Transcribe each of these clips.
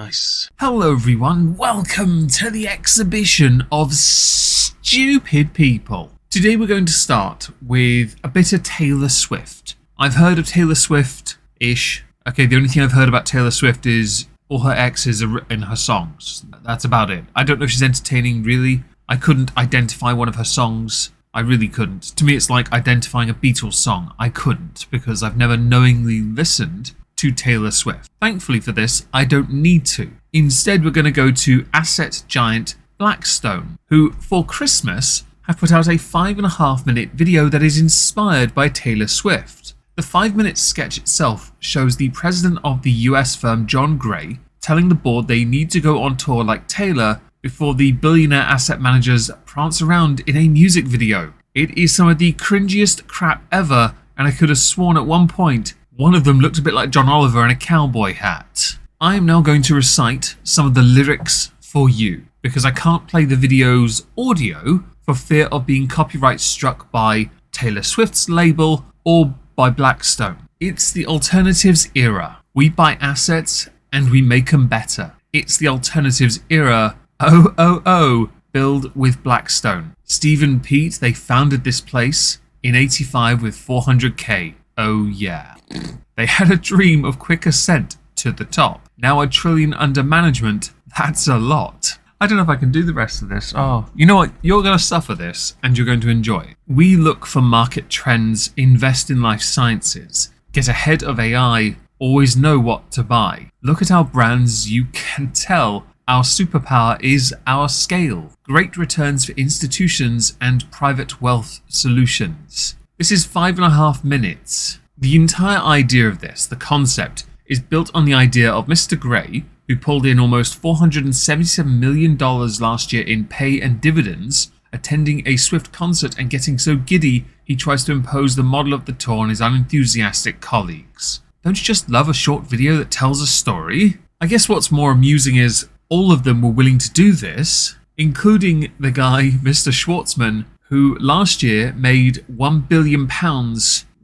Nice. Hello everyone, welcome to the exhibition of stupid people. Today we're going to start with a bit of Taylor Swift. I've heard of Taylor Swift-ish. Okay, the only thing I've heard about Taylor Swift is all her exes are in her songs. That's about it. I don't know if she's entertaining, really. I couldn't identify one of her songs. I really couldn't. To me, it's like identifying a Beatles song. I couldn't, because I've never knowingly listened to Taylor Swift. Thankfully for this, I don't need to. Instead, we're going to go to asset giant Blackstone, who, for Christmas, have put out a 5.5-minute video that is inspired by Taylor Swift. The 5-minute sketch itself shows the president of the US firm John Gray telling the board they need to go on tour like Taylor before the billionaire asset managers prance around in a music video. It is some of the cringiest crap ever, and I could have sworn at one point one of them looked a bit like John Oliver in a cowboy hat. I am now going to recite some of the lyrics for you, because I can't play the video's audio for fear of being copyright struck by Taylor Swift's label or by Blackstone. It's the alternatives era. We buy assets and we make them better. It's the alternatives era. Oh, build with Blackstone. Steve and Pete, they founded this place in '85 with 400k. Oh yeah. They had a dream of quick ascent to the top. Now $1 trillion under management. That's a lot. I don't know if I can do the rest of this. Oh, you know what? You're going to suffer this and you're going to enjoy it. We look for market trends, invest in life sciences, get ahead of AI, always know what to buy. Look at our brands, you can tell our superpower is our scale. Great returns for institutions and private wealth solutions. This is 5.5 minutes. The entire idea of this, the concept, is built on the idea of Mr. Gray, who pulled in almost $477 million last year in pay and dividends, attending a Swift concert and getting so giddy he tries to impose the model of the tour on his unenthusiastic colleagues. Don't you just love a short video that tells a story? I guess what's more amusing is all of them were willing to do this, including the guy, Mr. Schwartzman, who last year made £1 billion,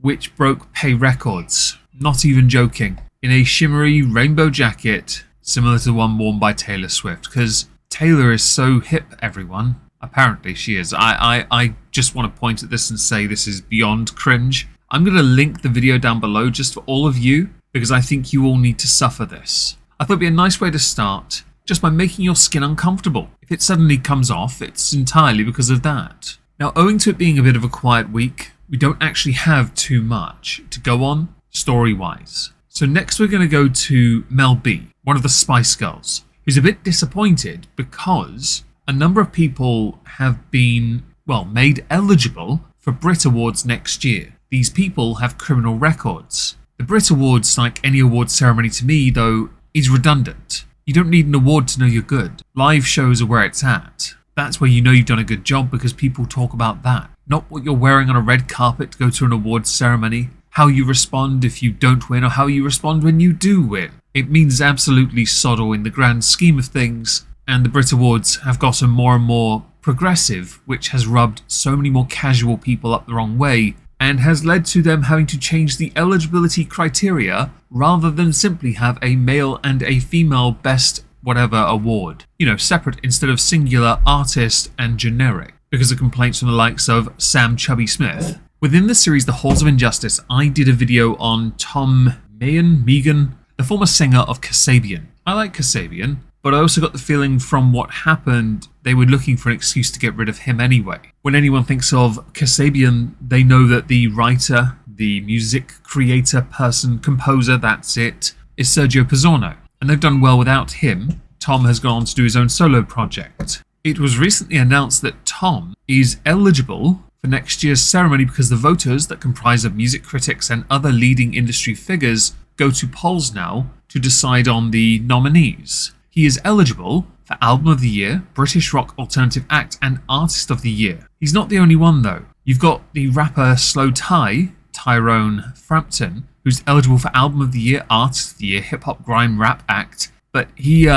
which broke pay records. Not even joking. In a shimmery rainbow jacket, similar to the one worn by Taylor Swift, because Taylor is so hip, everyone. Apparently she is. I just want to point at this and say this is beyond cringe. I'm going to link the video down below just for all of you, because I think you all need to suffer this. I thought it'd be a nice way to start, just by making your skin uncomfortable. If it suddenly comes off, it's entirely because of that. Now, owing to it being a bit of a quiet week, we don't actually have too much to go on story-wise. So next we're going to go to Mel B, one of the Spice Girls, who's a bit disappointed because a number of people have been, made eligible for Brit Awards next year. These people have criminal records. The Brit Awards, like any award ceremony to me, though, is redundant. You don't need an award to know you're good. Live shows are where it's at. That's where you know you've done a good job because people talk about that. Not what you're wearing on a red carpet to go to an awards ceremony, how you respond if you don't win, or how you respond when you do win. It means absolutely sod all in the grand scheme of things, and the Brit Awards have gotten more and more progressive, which has rubbed so many more casual people up the wrong way, and has led to them having to change the eligibility criteria rather than simply have a male and a female best whatever award. Separate instead of singular, artist and generic, because of complaints from the likes of Sam Chubby Smith. Within the series The Halls of Injustice, I did a video on Tom Megan, the former singer of Kasabian. I like Kasabian, but I also got the feeling from what happened they were looking for an excuse to get rid of him anyway. When anyone thinks of Kasabian, they know that the writer, the music creator, person, composer, that's it, is Sergio Pizzorno. And they've done well without him. Tom has gone on to do his own solo project. It was recently announced that Tom is eligible for next year's ceremony because the voters that comprise of music critics and other leading industry figures go to polls now to decide on the nominees. He is eligible for Album of the Year, British Rock Alternative Act and Artist of the Year. He's not the only one though. You've got the rapper Slow Ty, Tyrone Frampton, who's eligible for Album of the Year, Artist of the Year, Hip Hop Grime Rap Act, but he'd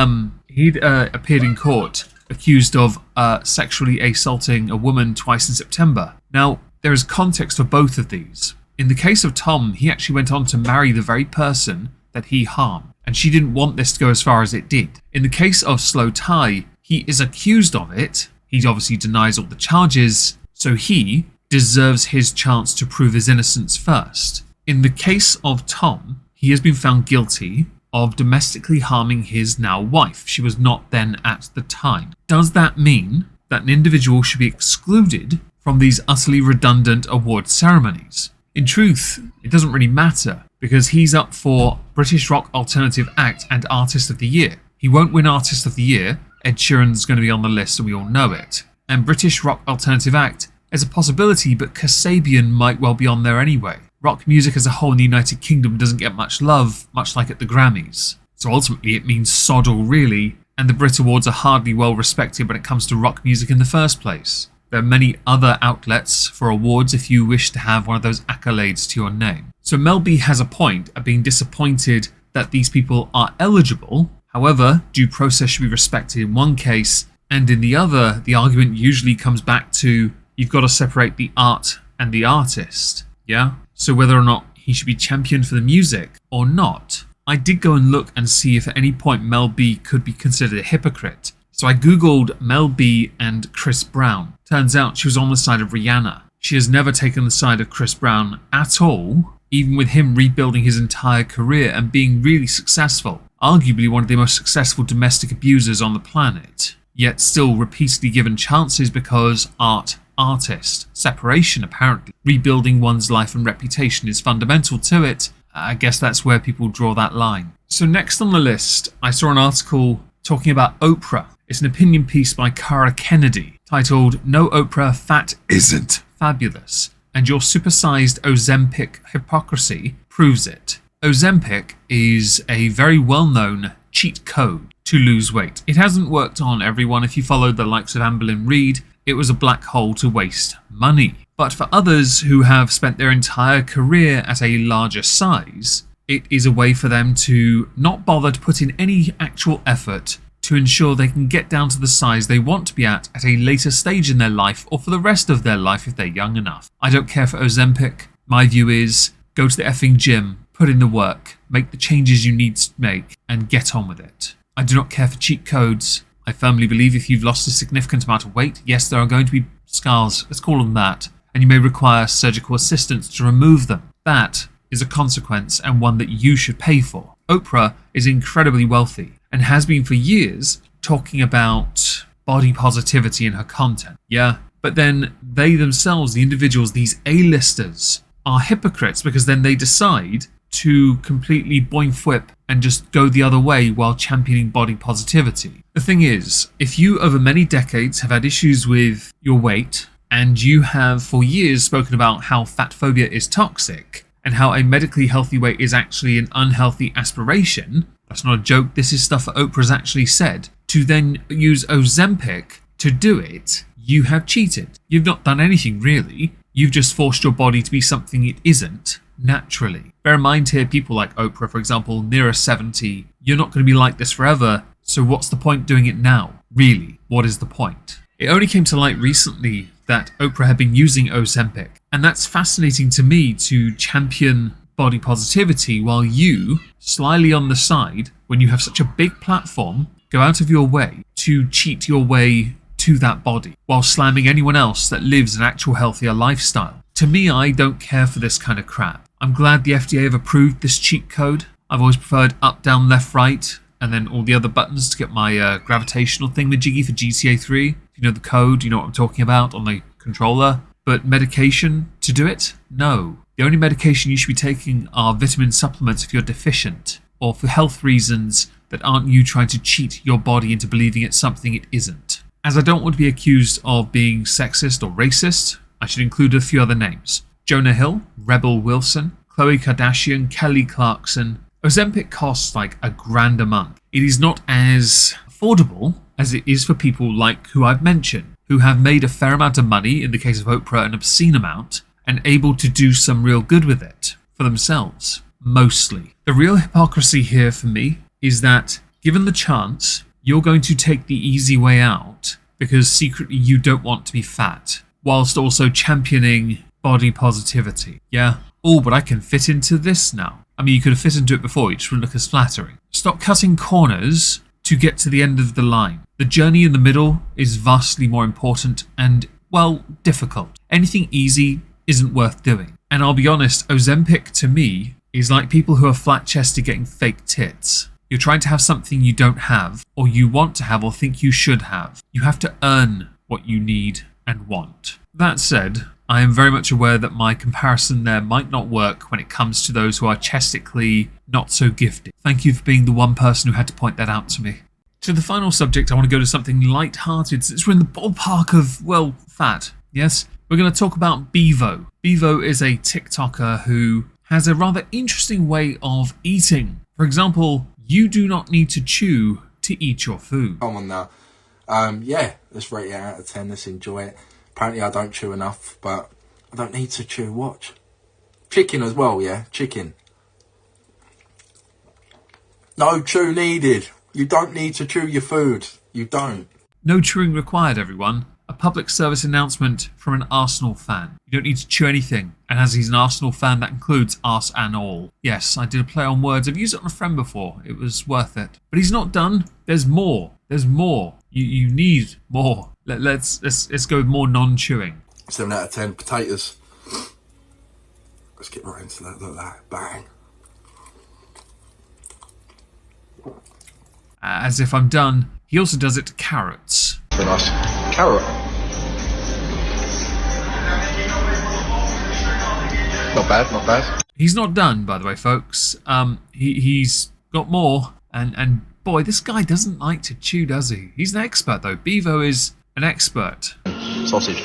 appeared in court accused of sexually assaulting a woman twice in September. Now, there is context for both of these. In the case of Tom, he actually went on to marry the very person that he harmed. and she didn't want this to go as far as it did. In the case of Slow Tie, he is accused of it. He obviously denies all the charges, so he deserves his chance to prove his innocence first. In the case of Tom, he has been found guilty of domestically harming his now wife. She was not then at the time. Does that mean that an individual should be excluded from these utterly redundant award ceremonies? In truth, it doesn't really matter, because he's up for British Rock Alternative Act and Artist of the Year. He won't win Artist of the Year. Ed Sheeran's going to be on the list, and we all know it. And British Rock Alternative Act is a possibility, but Kasabian might well be on there anyway. Rock music as a whole in the United Kingdom doesn't get much love, much like at the Grammys. So ultimately it means sod all really, and the Brit Awards are hardly well respected when it comes to rock music in the first place. There are many other outlets for awards if you wish to have one of those accolades to your name. So Mel B has a point at being disappointed that these people are eligible. However, due process should be respected in one case, and in the other, the argument usually comes back to you've got to separate the art and the artist. Yeah? So whether or not he should be championed for the music or not. I did go and look and see if at any point Mel B could be considered a hypocrite. So I googled Mel B and Chris Brown. Turns out she was on the side of Rihanna. She has never taken the side of Chris Brown at all, even with him rebuilding his entire career and being really successful. Arguably one of the most successful domestic abusers on the planet. Yet still repeatedly given chances because artist separation, apparently. Rebuilding one's life and reputation is fundamental to it. I guess that's where people draw that line. So next on the list, I saw an article talking about Oprah. It's an opinion piece by Cara Kennedy titled "No Oprah Fat Isn't Fabulous, and Your Supersized Ozempic Hypocrisy Proves It." Ozempic is a very well-known cheat code to lose weight. It hasn't worked on everyone. If you follow the likes of Amberlynn Reid, it was a black hole to waste money. But for others who have spent their entire career at a larger size, it is a way for them to not bother to put in any actual effort to ensure they can get down to the size they want to be at a later stage in their life or for the rest of their life if they're young enough. I don't care for Ozempic. My view is go to the effing gym, put in the work, make the changes you need to make, and get on with it. I do not care for cheat codes. I firmly believe if you've lost a significant amount of weight, yes, there are going to be scars, let's call them that, and you may require surgical assistance to remove them. That is a consequence and one that you should pay for. Oprah is incredibly wealthy and has been for years talking about body positivity in her content. Yeah, but then they themselves, the individuals, these A-listers, are hypocrites because then they decide to completely boing whip and just go the other way while championing body positivity. The thing is, if you over many decades have had issues with your weight and you have for years spoken about how fat phobia is toxic and how a medically healthy weight is actually an unhealthy aspiration, that's not a joke, this is stuff that Oprah's actually said, to then use Ozempic to do it, you have cheated. You've not done anything really. You've just forced your body to be something it isn't naturally. Bear in mind here, people like Oprah, for example, nearer 70, you're not going to be like this forever, so what's the point doing it now? Really, what is the point? It only came to light recently that Oprah had been using Ozempic, and that's fascinating to me, to champion body positivity while you, slyly on the side, when you have such a big platform, go out of your way to cheat your way to that body while slamming anyone else that lives an actual healthier lifestyle. To me, I don't care for this kind of crap. I'm glad the FDA have approved this cheat code. I've always preferred up, down, left, right, and then all the other buttons to get my gravitational thingamajiggy for GTA 3. If you know the code, you know what I'm talking about on the controller. But medication to do it? No. The only medication you should be taking are vitamin supplements if you're deficient, or for health reasons that aren't you trying to cheat your body into believing it's something it isn't. As I don't want to be accused of being sexist or racist, I should include a few other names. Jonah Hill, Rebel Wilson, Khloe Kardashian, Kelly Clarkson. Ozempic costs like $1,000 a month. It is not as affordable as it is for people like who I've mentioned, who have made a fair amount of money, in the case of Oprah an obscene amount, and able to do some real good with it for themselves, mostly. The real hypocrisy here for me is that, given the chance, you're going to take the easy way out because secretly you don't want to be fat, whilst also championing body positivity. Yeah, oh, but I can fit into this now. I mean, you could have fit into it before, it just wouldn't look as flattering. Stop cutting corners to get to the end of the line. The journey in the middle is vastly more important and, well, difficult. Anything easy isn't worth doing. And I'll be honest, Ozempic to me is like people who are flat-chested getting fake tits. You're trying to have something you don't have, or you want to have, or think you should have. You have to earn what you need and want. That said, I am very much aware that my comparison there might not work when it comes to those who are chestically not so gifted. Thank you for being the one person who had to point that out to me. To the final subject, I want to go to something light-hearted since we're in the ballpark of, well, fat. Yes? We're going to talk about Bevo. Bevo is a TikToker who has a rather interesting way of eating. For example, you do not need to chew to eat your food. Come on now. Yeah, let's rate it out of 10. Let's enjoy it. Apparently I don't chew enough, but I don't need to chew. Watch. Chicken as well, yeah? Chicken. No chew needed. You don't need to chew your food. You don't. No chewing required, everyone. A public service announcement from an Arsenal fan. You don't need to chew anything. And as he's an Arsenal fan, that includes arse and all. Yes, I did a play on words. I've used it on a friend before. It was worth it. But he's not done. There's more. There's more. You need more. Let's go with more non-chewing. 7 out of 10. Potatoes. Let's get right into that. Look at that. Bang. As if I'm done, he also does it to carrots. Very nice. Carrot. Not bad, not bad. He's not done, by the way, folks. He's got more, and boy, this guy doesn't like to chew, does he? He's an expert, though. Bevo is an expert. Sausage.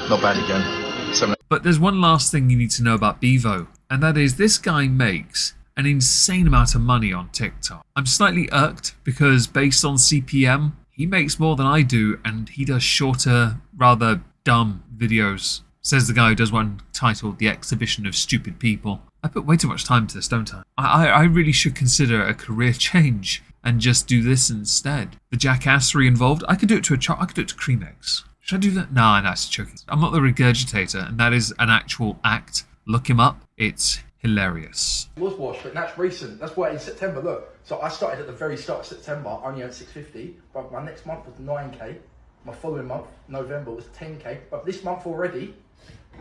Not bad again. 7. But there's one last thing you need to know about Bevo, and that is this guy makes an insane amount of money on TikTok. I'm slightly irked because based on CPM, he makes more than I do, and he does shorter, rather dumb videos. Says the guy who does one titled The Exhibition of Stupid People. I put way too much time to this, don't I? I really should consider a career change and just do this instead. The jackassery involved, I could do it to I could do it to cream eggs. Should I do that? No, that's joking. I'm not the regurgitator, and that is an actual act. Look him up. It's hilarious. It was washed, but that's recent. That's why in September, look. So I started at the very start of September, only earned 650, but my next month was 9k. My following month, November, was 10k. But this month already,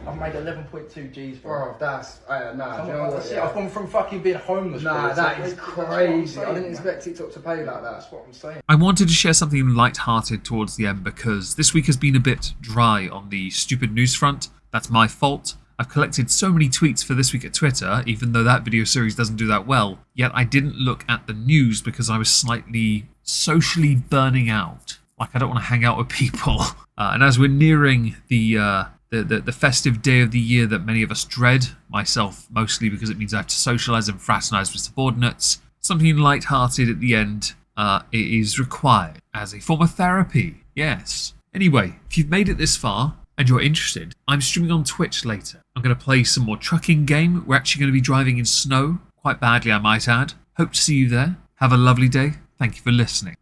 I've made 11.2 G's, bro. That's, nah, do you know what? Yeah. I've gone from fucking being homeless, nah, bro. that is crazy. Saying, I didn't expect TikTok to pay like that. That's what I'm saying. I wanted to share something light-hearted towards the end because this week has been a bit dry on the stupid news front. That's my fault. I've collected so many tweets for this week at Twitter, even though that video series doesn't do that well, yet I didn't look at the news because I was slightly socially burning out. Like, I don't want to hang out with people. And as we're nearing the festive day of the year that many of us dread, myself mostly because it means I have to socialise and fraternise with subordinates, something light-hearted at the end is required as a form of therapy. Yes. Anyway, if you've made it this far and you're interested, I'm streaming on Twitch later. I'm going to play some more trucking game. We're actually going to be driving in snow, quite badly I might add. Hope to see you there. Have a lovely day. Thank you for listening.